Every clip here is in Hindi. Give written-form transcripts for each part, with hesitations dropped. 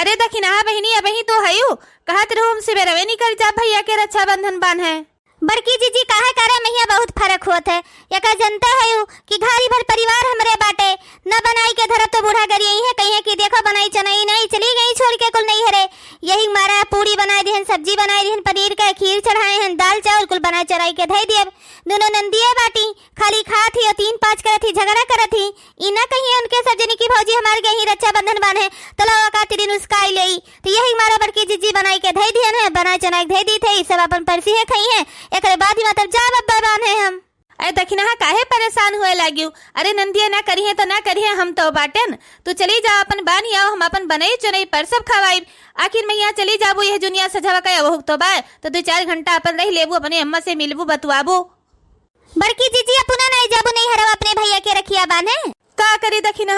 अरे दखिना बहिनी अब ही तो हयू कहत रहूं हमसे बेरवे निकल जा भैया के रक्षाबंधन बांध है। बड़की जीजी काहे करे मैया बहुत फर्क होत है। यका जनते है कि घारी भर परिवार हमरे बाटे न बनाई के धरत तो बूढ़ा गरी यही है कहीं कि देखो बनाई चनाई नहीं चली गई छोड़ के कुल नहीं हरे यही मारा पूरी बनाई दिहन सब्जी बनाई दिहन पनीर का खीर चढ़ाए हैं दाल चावल कुल बनाए चढ़ाई के धई दिए दोनों नंदिये बाटी खाली खात ही और 3-5 करत ही झगड़ा करत ही इना कहीं उनके सजनी की भौजी हमारे के ही रक्षाबंधन बांधे तलावा का दिन उसका आई ले तो यही मारा बड़की जीजी बनाई के धई दिहन है बनाए चनाई धई दी थे सब अपन परसी है खाई है एक बाद ही मतलब जा बब्बा बांधे हम। अरे दखिना काहे परेशान हुए लागियो। अरे नंदिया ना करिए तो ना करिए हम तो बाटन तू चली जा अपन बानी आओ हम अपन बनई चुनई पर सब खवाई आखिर मैं यहाँ चली जाबू यह दुनिया सजावा का वो तो बा तो 2-4 घंटा अपन रह लेबू अपने अम्मा से मिलबू बतवाबू। बड़की जीजी अपना नहीं जाबू नहीं हरवा अपने भैया के रखिया बांधे का करी दखिना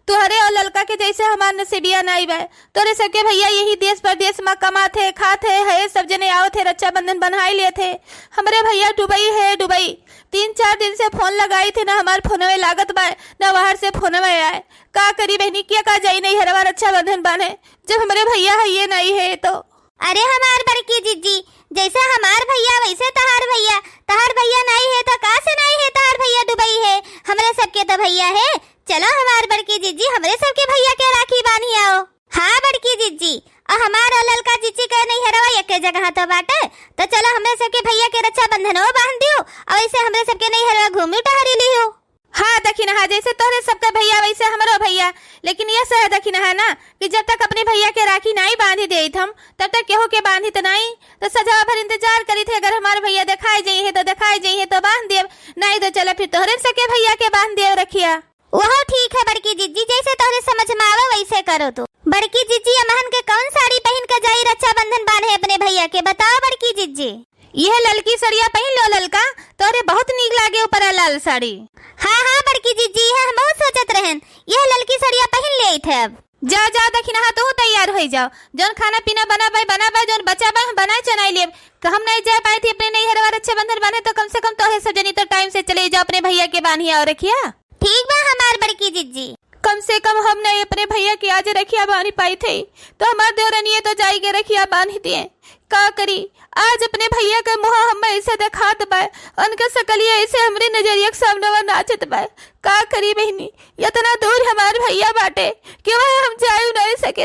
तुहरे और ललका के जैसे हमार नसीबिया नहीं बा तोरे सबके भैया यही देश परदेश में कमाथे खाते है सब जने आओ थे रक्षाबंधन बनाई लिए थे। हमारे भैया दुबई 3-4 दिन से फोन लगाई थे ना हमार फोनवे लागत बा ना बाहर से फोनवे आए का करी बहनी क्या का जाई नहीं हरवा रक्षाबंधन बांधे जब हमारे भैया है ये नहीं है तो। अरे हमार बड़की जीजी जैसा हमार भैया वैसे तहार भैया नहीं है तो का से नहीं है तहार भैया दुबई है हमरे सबके तो भैया है। चलो हमार बड़की जीजी हमरे सबके भैया के राखी बांधी आओ। हाँ बड़की जीजी और हमार ललका जीजी के नहीं हरवा एक जगह तो बाटे तो चलो हमरे सबके भैया के रक्षाबंधन बांध दियो और ऐसे हमरे सबके नहीं हरवा घूमी टहरी लियो। हाँ दखिना हाँ जैसे तोहरे सबका भैया वैसे हमारो भैया लेकिन ये सह दखिना है ना कि जब तक अपने भैया के राखी नहीं बांधी दे हम तब तक केहू के बांधी तो नहीं तो सजा भर इंतजार करी थे अगर हमारे भैया दिखाई जाइए तो बांध दिए नहीं तो चलो फिर तोहरे सके भैया के बांध दिए रखिया। वह ठीक है बड़की जीजी जैसे तोहरे समझ में आवे वैसे करो तो। बड़की जीजी अमहन के कौन साड़ी पहन कर जाई रक्षाबंधन बांधे अपने भैया के बताओ बड़की जीजी। यह ललकी सड़िया पहन लो ललका तोरे बहुत नीक लागे ऊपर लाल साड़ी। हाँ बड़की जीजी है हम बहुत सोचत रहन यह ललकी सड़िया पहन ले थे अब जा दखिना हाँ तो तैयार हो जाओ जोन खाना पीना बना पाए जोन बचा पाए बनाए चनाई ले हम नहीं जा पाए थे अपने नहीं हरवा रक्षाबंधन बांधे तो कम से कम तो सजनी तो टाइम से चले जाओ अपने भैया के बांधिया और रखिया। ठीक बा हमार बड़की जीजी कम से कम हम नहीं अपने भैया की आज रखिया बांधी पाई थे तो हमारे देवरनिये तो जाई के रखिया बांधी दिए का करी आज अपने भैया का मुँह हम ऐसे दिखात बा उनका सकलिया ऐसे हमरे नजरिया के सामने नाचत बा का करी बहनी इतना दूर हमारे भैया बाटे कि वह हम जायू नहीं सके।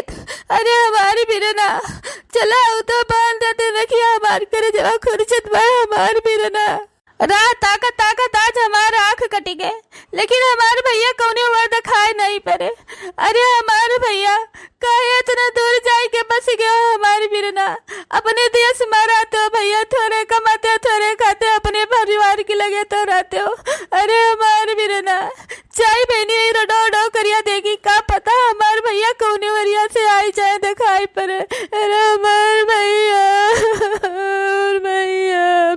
अरे हमारी बिरना चला तो बांध देते रखिया हमारे करे जवा खुर्चत बा हमारी बिरना रात ताकत आज हमारा आँख कटी गए लेकिन हमारे भैया कौने हुआ दिखाई नहीं पड़े। अरे हमारे भैया काहे इतना दूर जाए के बस गया हमारी बिरना अपने देश में रहते हो भैया थोड़े कमाते थोड़े खाते अपने परिवार के लगे तो रहते हो। अरे हमारी बिरना चाय बहनी रोडो करिया देगी का पता हमारे भैया कौने वरिया से आई जाए दिखाई पड़े। अरे हमारे भैया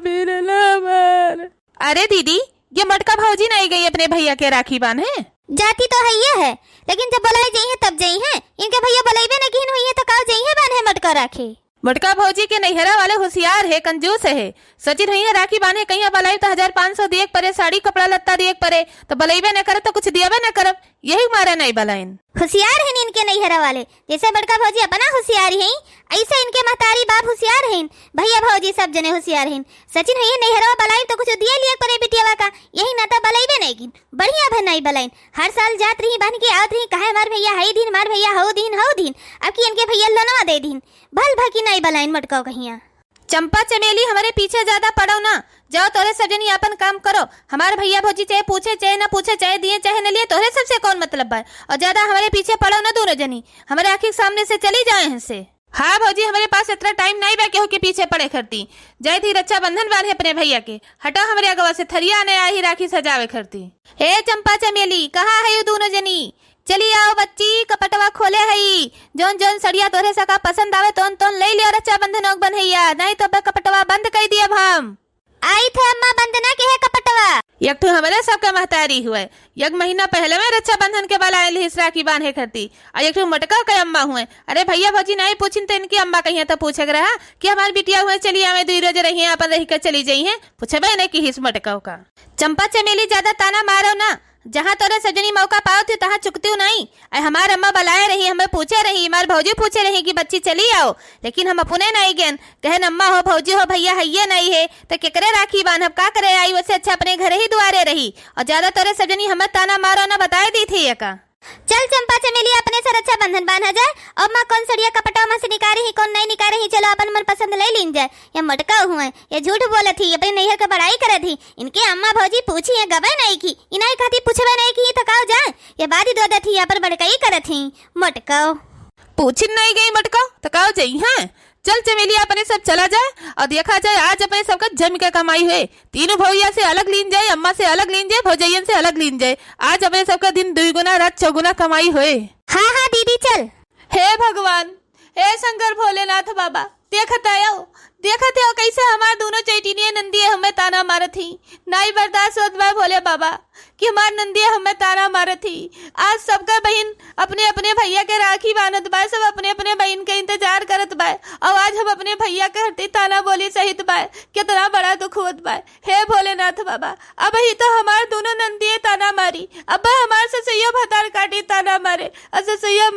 बिरना हमार। अरे दीदी ये मटका भौजी नहीं गई अपने भैया के राखी बांधे जाती तो है ये है लेकिन जब बुलाई जाई है तब जाई है इनके भैया बुलाईबे न किन हुई है तो का जाई है बांधे मटका राखी। मटका भौजी के नैहरा वाले होशियार है कंजूस है सची नहीं है राखी बांधे कहीं बुलाई तो 1500 दिए परे साड़ी कपड़ा लत्ता दिए परे तो बुलाईबे न करे तो कुछ दियाबे न करब यही मारा नहीं बुलाइन। होशियार है इनके नैहरा वाले जैसे बड़का भौजी अपना होशियारी है ऐसे इनके महतारी बाप होशियार हैं भैया भौजी सब जने होशियार हैं। सचिन है नैहरा बुलाई तो कुछ दिए लिए परे बिटियावा का यही ना तो बुलाईबे नहीं की बढ़िया भर नहीं बुलाइन हर साल जात रही बन के आवत रही कहे हमार भैया है दिन हमार भैया हो दिन अब की इनके भैया लनवा दे दिन भल भकी नहीं बुलाइन मटका कहिया। चंपा चमेली हमारे पीछे ज्यादा पड़ो ना जाओ तोरे सजनी अपन काम करो हमारे भैया भौजी चाहे पूछे चाहे ना पूछे चाहे दिए चाहे न लिए तोरे सबसे कौन मतलब है और ज्यादा हमारे पीछे पड़ो ना दूर जनी हमारे आँखी सामने से चली जाए इनसे। हाँ भौजी हमारे पास इतना टाइम नहीं बा केहू के पीछे पड़े करती जाए थी रक्षाबंधन बांधे अपने भैया के हटो हमारे अगवा से थरिया ने आई राखी सजावे करती। हे चंपा चमेली कहाँ है दोनों जनी चली आओ बच्ची कपटवा खोले हई जोन जोन सड़िया तोरे सका पसंद आवे तोन तोन ले लियो रक्षाबंधन बनैया नहीं तो कपटवा बंद कर दिया हम आई थे अम्मा बंद ना के है कपटवा एक तो हमारे सबका महतारी हुए एक महीना पहले में रक्षाबंधन के बाला हिस्सा की बांधे करती और एक मटका के अम्मा हुए। अरे भैया भौजी नहीं पूछिन तो इनकी अम्मा कही तो पूछे रहा कि हमारी बिटिया हुए चलिए हमें 2 रोज रही अपन रही कर चली जाई है पूछे नहीं कि हिस मटका का। चंपा चमेली ज्यादा ताना मारो ना जहाँ तोरे सजनी मौका पाओ थे तहाँ चुकती नहीं। हमार अम्मा बुलाए रही, हमें पूछे रही, हमार भौजी पूछे रही कि बच्ची चली आओ, लेकिन हम अपने नहीं गए। कहन अम्मा हो भौजी हो भैया हैये नहीं है तो केकरे राखी बांधब, का करे आई, वैसे अच्छा अपने घर ही दुआरे रही। और ज्यादा तोरे सजनी हमें ताना मारो ना बताए दी थी का। चल चंपा चमेली अपने से रक्षा बंधन बांधा जाए। अब माँ कौन सड़िया कपटा में से निकाली ही कौन नहीं निकाली ही, चलो अपन मन पसंद ले लीन जाए। ये मटका हुए ये झूठ बोले थी, अपने नैहर का बड़ाई करे थी। इनके अम्मा भौजी पूछी है गवे नहीं की, इनाई खाती पूछवे नहीं की तो काव जाए। ये बादी दो थी यहाँ पर बड़काई करे थी मटका। पूछी नहीं गई मटका तो काव जाई है। चल चमेली अपने सब चला जाए और देखा जाए आज अपने सबका जम के कमाई हुए। तीनों भैया से अलग लीन जाए, अम्मा से अलग लीन जाए, भौजैयन से अलग लीन जाए। आज अपने सबका दिन 2 गुना रात 4 गुना कमाई हुए। हाँ हाँ दीदी चल। हे भगवान, हे शंकर भोलेनाथ बाबा, देखते हो कैसे हमार दोनों चैटिनिया नंदिये हमें ताना मारत थी। नहीं बर्दाश्त होत बा भोले बाबा कि हमार नंदिया हमें ताना मारत थी। आज सबका बहन अपने अपने भैया के राखी बांधत बा, सब अपने अपने बहन के इंतजार करत बा और आज हम अपने भैया के हरती ताना बोली सहित बा। कितना बड़ा दुख होत बा। हे भोलेनाथ बाबा, अब ही तो हमार दोनों नंदिये ताना मारी, अब हमार ससैया भतार काटी ताना मारे, और ससैया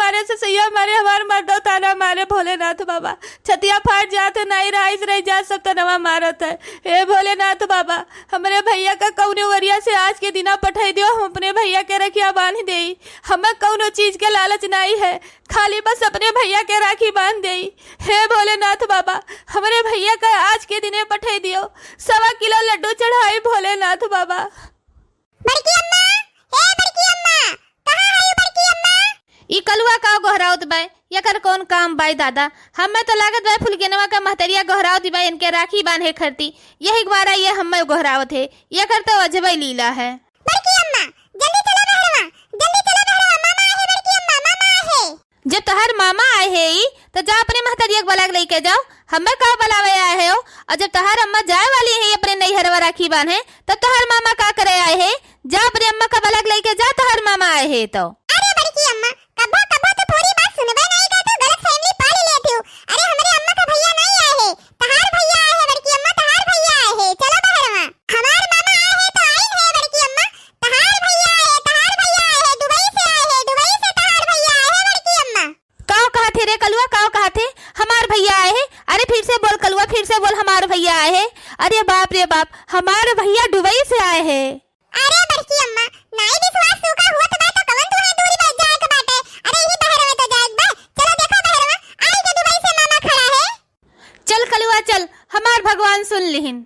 मारे हमार मर्दो ताना मारे। भोलेनाथ बाबा छतिया फाट जात नहीं रह जा सब तनवा मारत है। हे भोलेनाथ बाबा, हमारे भैया का कौनो वरिया से आज के दिना पठाई दियो, हम अपने भैया के रखिया बांध दे। हमें कौनो चीज के लालच नहीं है, खाली बस अपने भैया के राखी बांध दे। हे भोलेनाथ बाबा, हमारे भैया का आज के दिने पठाई दियो, 1.25 किलो लड्डू चढ़ाई। भोलेनाथ बाबा। बड़की अम्मा, ए बड़की अम्मा, कहाँ है बड़की अम्मा? ई कलुआ का गोहरावत बाय, यकर कौन काम बाय दादा। हमें तो लागत बाय फुलगेनवा का महतरिया गोहरावत बाय, इनके राखी बांधे खरती यही बारा ये हमें गोहरावत है। ये करता अजबई लीला है। बड़की अम्मा जल्दी चलो बहरवा, जल्दी चलो बहरवा, मामा आहे बड़की अम्मा, मामा आहे। जब तहर मामा आए है ई तो जा अपने महतरिया के बलाग लेके जाओ, हमें का बुलावे आए हो। और जब तहर अम्मा जाए वाली है अपने नैहरवा राखी बांधे तब तहर मामा का करे आए है। जा अपने अम्मा का बलाग लेके जा, तहर मामा आए है तो। अरे बड़की अम्मा कब्बो कब्बो तो थोड़ी बात सुनबे नहीं का तो गलत फहमी पाल लेती हूँ। अरे हमारे अम्मा का भैया नहीं आए है, तहार भैया आए है बड़की अम्मा, तहार भैया आए है। चलो बहरवा, हमार मामा आए है तो आइन है बड़की अम्मा, तहार भैया आए है, दुबई से आए है, दुबई से तहार भैया आए है बड़की अम्मा। काव कहा थे रे कलुआ, काव कहा थे हमार भैया आए है। अरे फिर से बोल कलुआ, फिर से बोल हमार भैया आए है। अरे बाप रे बाप, हमार भैया दुबई से आए है। अरे बड़की अम्मा नहीं विश्वास सूखा हुआ तो कवन तू है दूरी में जाए के बाटे। अरे ही बहरवा तो जाए बा, चलो देखो बहरवा आई के दुबई से मामा खड़ा है। चल कलुआ चल, हमार भगवान सुन लिहिन।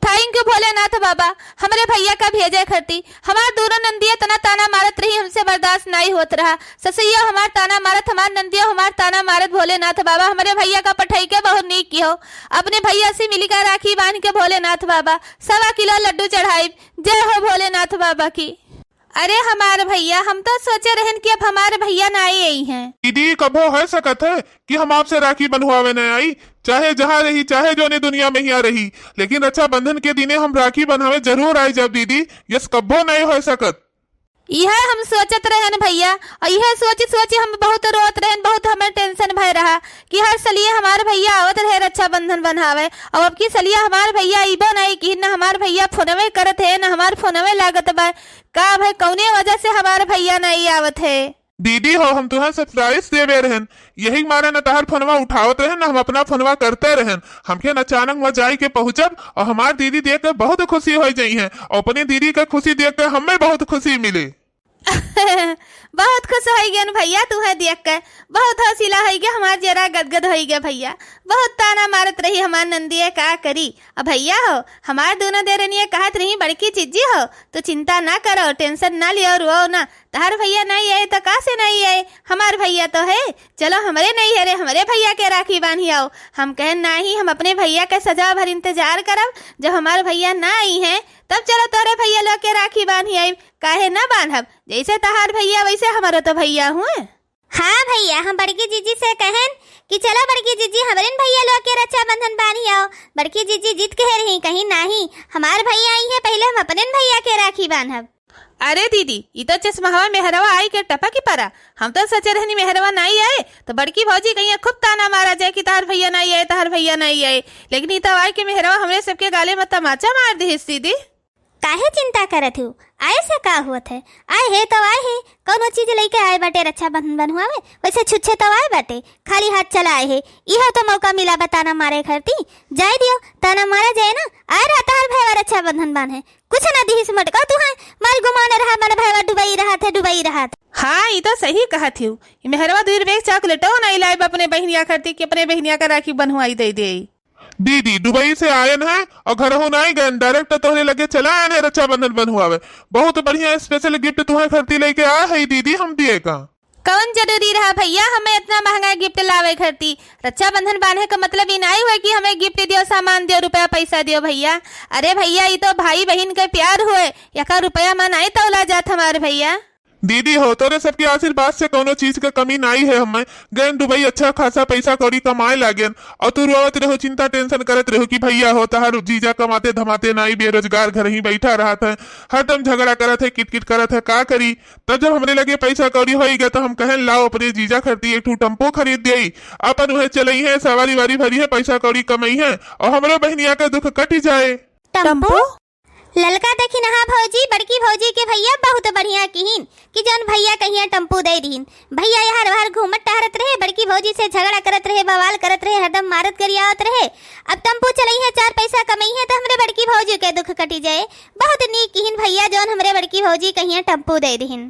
थैंक यू भोलेनाथ बाबा, हमारे भैया का भेजे खरती। हमार दोनों नंदिया तना ताना मारत रही, हमसे बर्दाश्त नहीं होत रहा। ससैया हमार ताना मारत, हमार नंदिया हमार ताना मारत। भोलेनाथ बाबा हमारे भैया का पठाई के बहुत नीक की हो, अपने भैया से मिलकर राखी बांध के भोलेनाथ बाबा 1.25 किलो लड्डू चढ़ाई। जय हो भोलेनाथ बाबा की। अरे हमारे भैया, हम तो सोचे रहन कि अब हमारे भैया ना आई हैं। दीदी कबो है सकत है कि हम आपसे राखी बंधवावे न आई, चाहे जहाँ रही चाहे जोने दुनिया में ही आ रही, लेकिन रक्षाबंधन के दिने हम राखी बंधवावे जरूर आई जब दीदी, यस कबो नहीं हो सकत। यह हम सोचत रहन भैया, और यह सोची हम बहुत रोत रहन, बहुत हमें टेंशन भय रहा कि हर सलिए हमारे भैया आवत रहे रक्षाबंधन बंधावे, और अब की सलिया हमारे भैया इबो नहीं की, न हमारे भैया फोनवे करत है न हमारे फोनवे लागत बा। का भाई कौने वजह से हमारे भैया नहीं आवत है। दीदी हो हम तुम्हें सरप्राइज देवे रहन, यही मारे न तहार फोनवा उठावत रहन, न हम अपना फोनवा करते रहन। हमके अचानक वहाँ जाई के पहुंचब और हमार दीदी देख कर बहुत खुशी हो जाई है, और अपनी दीदी का खुशी देख कर हमें बहुत खुशी मिली। बहुत खुश हो गया भैया, तुम्हें देख कर बहुत हौसला हो गया, हमार जरा गदगद हो गया भैया। बहुत ताना मारत रही हमार नंदिया, का करी। अब भैया हो हमार दोनों देरनिया कहत रही बड़की चीजी हो तो चिंता ना करो, टेंशन ना लियो, रो ना। तहार भैया नहीं आए तो का से नहीं आए, हमार भैया तो है। चलो हमारे नहीं है रे, हमारे भैया के राखी बांधी आओ। हम कहें नहीं, हम अपने भैया का सजा भर इंतजार करब, जब हमारे भैया ना आई हैं तब चलो तोरे भैया लोग के राखी बांधी आई। काहे ना बांधब, जैसे तहार भैया वैसे हमारा तो भैया हुए। हाँ भैया, हम बड़की जीजी से कहें कि चलो बड़की जीजी हमारे भैया लोग के रक्षाबंधन बांधी आओ। बड़की जीजी जीत कह रही कहीं नहीं, हमारे भैया आई है, पहले हम अपने भैया के राखी बांधब। अरे दीदी, ये तो चश्मा मेहरवा आई के टपकी पड़ा। हम तो सोचे रहनी मेहरवा नहीं आए तो बड़की भौजी कहीं खूब ताना मारा जाए कि तार भैया नहीं आए, तार भैया नहीं आए, लेकिन ये तो आई के मेहरवा हमरे सबके गाले में तमाचा मार दी दीदी। काहे चिंता करत हूँ? आए से का हुआ है? आए है तो आए है, कोनो चीज लेके आए बाटे रक्षाबंधन बनहुआ में, वैसे छुच्छे तो आए बाटे, खाली हाथ चला आए है। यह तो मौका मिला बताना मारे खरती, जाए दियो ताना मारा जाए ना। आए रहता हर भाईवा रक्षाबंधन बान है, कुछ ना दी मट का तू है माल गुमान रहा, मन भाईवा डुबई रहा था। हाँ ये तो सही कहा थी। मेहरवा 2 रुपये चॉकलेटो नहीं लाए अपने बहनिया करती कि अपने बहनिया का राखी बनवाई दे दे। दीदी दुबई से आयन है और घर हो नहीं गए, डायरेक्ट तोहरे लगे चला आयन है रक्षाबंधन बनवावे। बहुत बढ़िया स्पेशल गिफ्ट तुम्हें खरीदी लेके आए है दीदी, हम दिए का कौन जरूरी रहा भैया हमें इतना महंगा गिफ्ट लावे खरती? रक्षाबंधन बांधे का मतलब ये नहीं हुआ कि हमें गिफ्ट दियो, सामान दियो, रुपया पैसा दियो भैया। अरे भैया ये तो भाई बहन के प्यार हुए, या रुपया मनाई तौला जात हमारे भैया। दीदी हो तोरे सबके आशीर्वाद से कोनो चीज का कमी नहीं है। हमें गए दुबई अच्छा खासा पैसा कौड़ी कमाए लागेन, और तू रोवत रहो, चिंता टेंशन करत रहो कि भैया हो तहार जीजा कमाते धमाते नहीं, बेरोजगार घर ही बैठा रहा था, हरदम झगड़ा करत है, किटकिट करत है, का करी। तब जब हमरे लगे पैसा कौड़ी हो गया तो हम कहें लाओ अपने जीजा खरीदी एक टेम्पो खरीद दिए, अपन उन्हें चलई है, सवारी वारी भरी है, पैसा कौड़ी कमाई है, और हमरो बहनिया का दुख कटी जाए। टम्पू ललका देखी नहा भौजी, बड़की भौजी के भैया बहुत बढ़िया किहिन कि जौन भैया कहिया टम्पू दे दीन। भैया यहाँ बाहर घूमत टहरत रहे, बड़की भौजी से झगड़ा करत रहे, बवाल करत रहे, हरदम मारत गरियावत रहे। अब टम्पू चलई है, 4 पैसा कमाई है तो हमरे बड़की भौजी के दुख कटी जाए। बहुत नीक किहिन भैया जौन हमरे बड़की भौजी कहिया टम्पू दे दीन।